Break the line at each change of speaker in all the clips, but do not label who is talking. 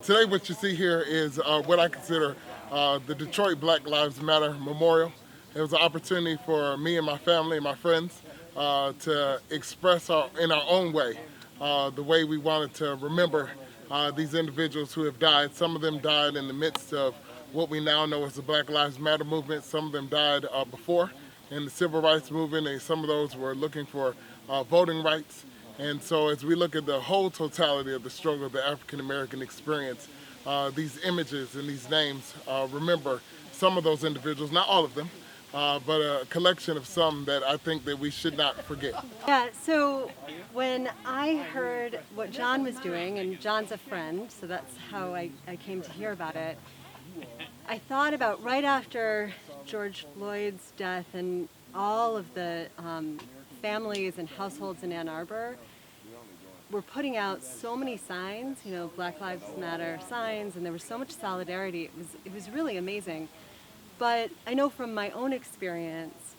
Today what you see here is what I consider the Detroit Black Lives Matter Memorial. It was an opportunity for me and my family and my friends to express in our own way the way we wanted to remember these individuals who have died. Some of them died in the midst of what we now know as the Black Lives Matter movement. Some of them died before in the civil rights movement, and some of those were looking for voting rights. And so as we look at the whole totality of the struggle of the African American experience, these images and these names remember some of those individuals, not all of them, but a collection of some that I think that we should not forget.
Yeah, so when I heard what John was doing, and John's a friend, so that's how I came to hear about it, I thought about right after George Floyd's death and all of the families and households in Ann Arbor were putting out so many signs, you know, Black Lives Matter signs, and there was so much solidarity. It was really amazing. But I know from my own experience,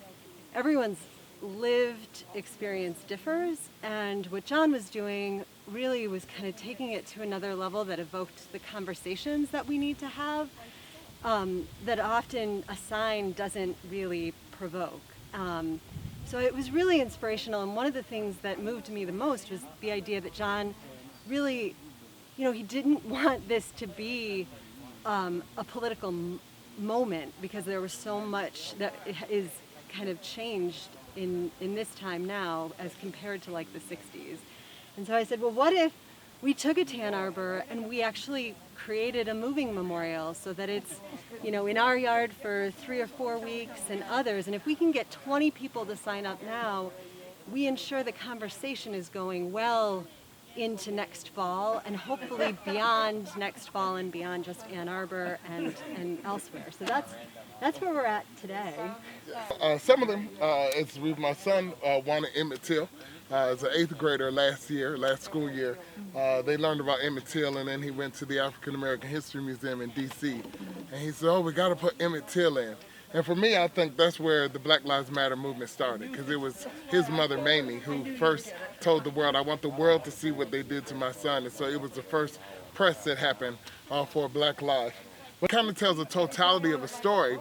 everyone's lived experience differs, and what John was doing really was kind of taking it to another level that evoked the conversations that we need to have, that often a sign doesn't really provoke. So it was really inspirational, and one of the things that moved me the most was the idea that John really, you know, he didn't want this to be a political moment, because there was so much that is kind of changed in this time now as compared to like the 60s. And so I said, well, what if we took it to Ann Arbor and we actually created a moving memorial so that it's, you know, in our yard for 3 or 4 weeks and others. And if we can get 20 people to sign up now, we ensure the conversation is going well into next fall, and hopefully beyond next fall and beyond just Ann Arbor and elsewhere. So that's where we're at today.
Some of them, my son wanted Emmett Till. As an 8th grader last school year, they learned about Emmett Till, and then he went to the African American History Museum in D.C. And he said, oh, we got to put Emmett Till in. And for me, I think that's where the Black Lives Matter movement started, because it was his mother, Mamie, who first told the world, I want the world to see what they did to my son. And so it was the first press that happened for Black Lives. It kind of tells the totality of a story.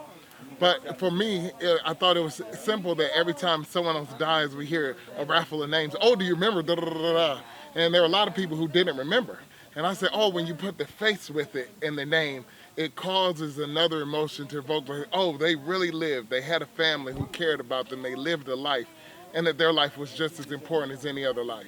But for me, I thought it was simple that every time someone else dies, we hear a raffle of names. Oh, do you remember? Da, da, da, da, da. And there are a lot of people who didn't remember. And I said, oh, when you put the face with it in the name, it causes another emotion to evoke, like, oh, they really lived. They had a family who cared about them. They lived a life, and that their life was just as important as any other life.